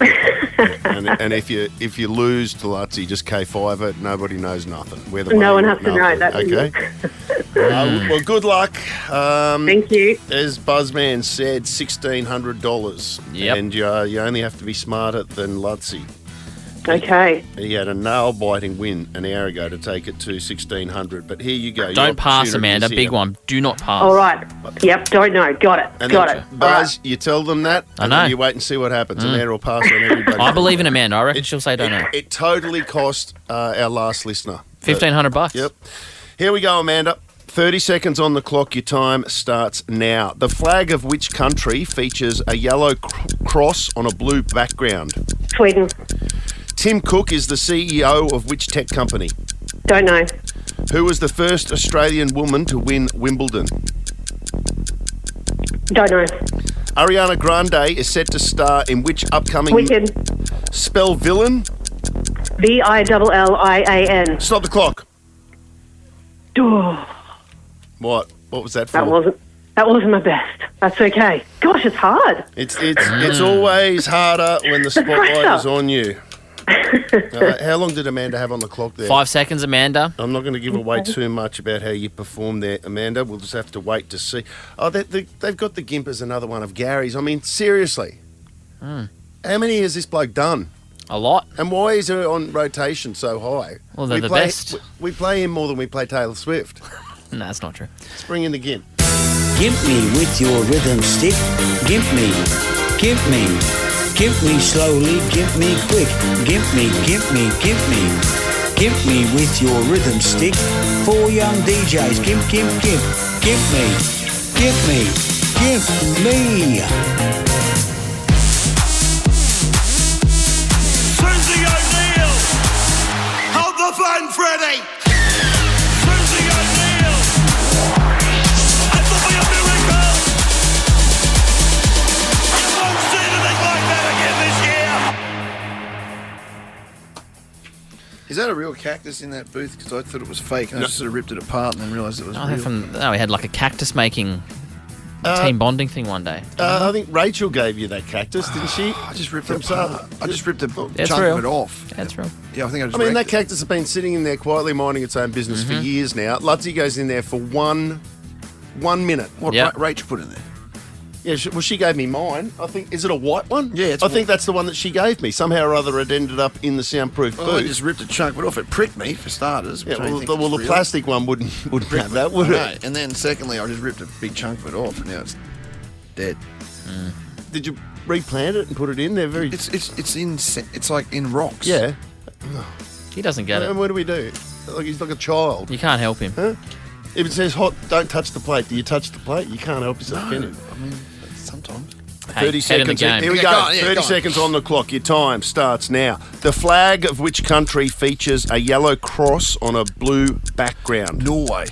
and if you lose to Luttsy, just K5 it. Nobody knows nothing. No one has to know that. Okay. Well, good luck. Thank you. As Buzzman said, $1,600. Yep. And you only have to be smarter than Luttsy. Okay. He had a nail-biting win an hour ago to take it to $1,600. But here you go. Don't pass, Amanda. Big one. Do not pass. All right. Yep, don't know. Got it. And Got then, it. Buzz, you tell them that, and know. then you wait and see what happens. Amanda will pass on everybody. I believe in Amanda. I reckon she'll say don't know. It totally cost our last listener $1,500. Yep. Here we go, Amanda. 30 seconds on the clock. Your time starts now. The flag of which country features a yellow cross on a blue background? Sweden. Tim Cook is the CEO of which tech company? Don't know. Who was the first Australian woman to win Wimbledon? Don't know. Ariana Grande is set to star in which upcoming... Wicked. Spell villain? VILLIAN. Stop the clock. Oh, What? What was that for? that wasn't my best. That's okay. Gosh, it's hard. It's always harder when the spotlight is on you. How long did Amanda have on the clock there? 5 seconds, Amanda. I'm not going to give away too much about how you performed there, Amanda. We'll just have to wait to see. Oh, they've got the gimp as another one of Gary's. I mean, seriously. How many has this bloke done? A lot. And why is he on rotation so high? Well, they're the best. We play him more than we play Taylor Swift. No, that's not true. Let's bring in the gimp. Gimp me with your rhythm stick. Gimp me. Gimp me. Gimp me slowly, gimp me quick. Gimp me, gimp me, gimp me. Gimp me with your rhythm stick. 4 young DJs, gimp, gimp, gimp. Gimp me, gimp me, gimp me. Susie O'Neill! Hold the phone, Freddie! Susie O'Neill! It will be a miracle! You won't see anything like that again this year! Is that a real cactus in that booth? Because I thought it was fake. And I just sort of ripped it apart and then realised it was real. We had like a cactus making team bonding thing one day. I think Rachel gave you that cactus, didn't she? I just ripped it apart. I just ripped a That's chunk real. of it off. That's real. Yeah, I think I just that wrecked it. cactus has been sitting in there quietly minding its own business for years now. Luttsy goes in there for 1 minute. What Rachel put in there? Yeah, she gave me mine. I think, is it a white one? Yeah, it's I think that's the one that she gave me. Somehow or other it ended up in the soundproof booth. I just ripped a chunk of it off. It pricked me, for starters. Yeah, which I well, think the is plastic one wouldn't have that, would No. it? And then secondly, I just ripped a big chunk of it off and now it's dead. Did you replant it and put it in? They're very... It's like in rocks. Yeah. He doesn't get it. And what do we do? Like he's like a child. You can't help him. Huh? If it says hot, don't touch the plate. Do you touch the plate? You can't help yourself, can you? I mean, sometimes. 30 head in the seconds. game. Here we Yeah, go. go on, yeah, 30 go on. seconds on the clock. Your time starts now. The flag of which country features a yellow cross on a blue background? Norway.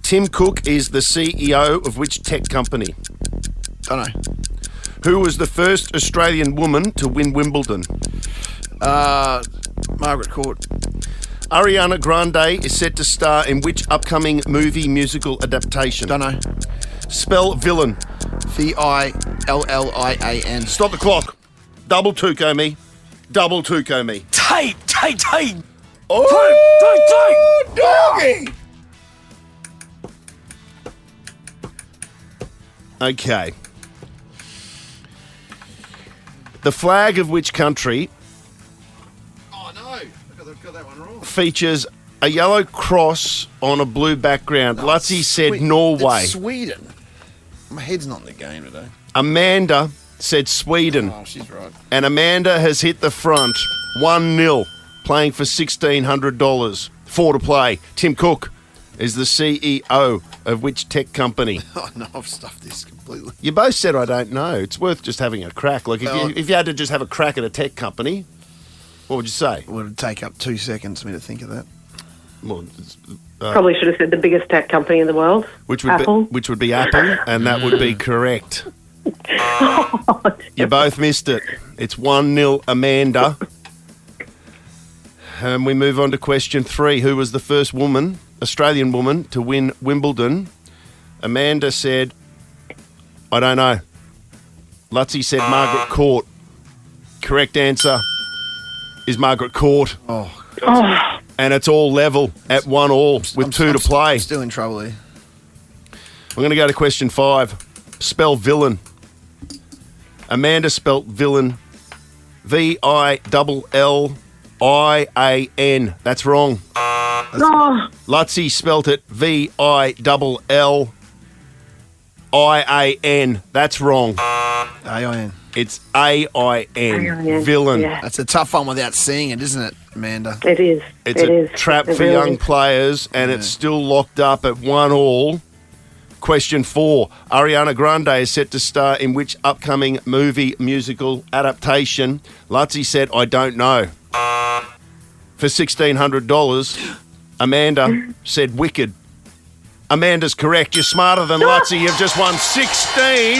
Tim Cook is the CEO of which tech company? Don't know. Who was the first Australian woman to win Wimbledon? Margaret Court. Ariana Grande is set to star in which upcoming movie musical adaptation? Don't know. Spell villain. Villlian. Stop the clock. Double Tuco me. Double Tuco me. Tape. Oh, doggy! Okay. The flag of which country Got that one wrong. features a yellow cross on a blue background? Luttsy said Norway. It's Sweden. My head's not in the game today. Amanda said Sweden. Oh, she's right. And Amanda has hit the front 1-0, playing for $1,600. 4 to play. Tim Cook is the CEO of which tech company? Oh, no, I've stuffed this completely. You both said I don't know. It's worth just having a crack. Like if you had to just have a crack at a tech company, what would you say? It would take up 2 seconds for me to think of that. Well, Probably should have said the biggest tech company in the world. which would Apple. be Apple, and that would be correct. You both missed it. It's 1-0 Amanda. And we move on to question 3. Who was the first woman, Australian woman, to win Wimbledon? Amanda said, I don't know. Luttsy said Margaret Court. Correct answer is Margaret Court. Oh. And it's all level at 1-1 with 2 to play. I'm still in trouble here. We're going to go to question 5. Spell villain. Amanda spelt villain Villian. That's wrong. Luttsy spelt it Villian. That's wrong. AIN. It's AIN. Villain. Yeah. That's a tough one without seeing it, isn't it, Amanda? It is. It's a trap for young players, and it's still locked up at 1-1. Question 4. Ariana Grande is set to star in which upcoming movie musical adaptation? Luttsy said, I don't know. For $1,600, Amanda said Wicked. Amanda's correct. You're smarter than Luttsy. You've just won $1,600.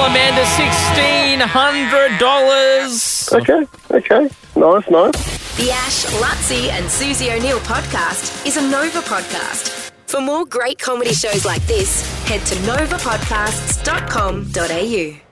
Amanda, $1,600. Okay. Nice. The Ash, Luttsy and Susie O'Neill podcast is a Nova podcast. For more great comedy shows like this, head to novapodcasts.com.au.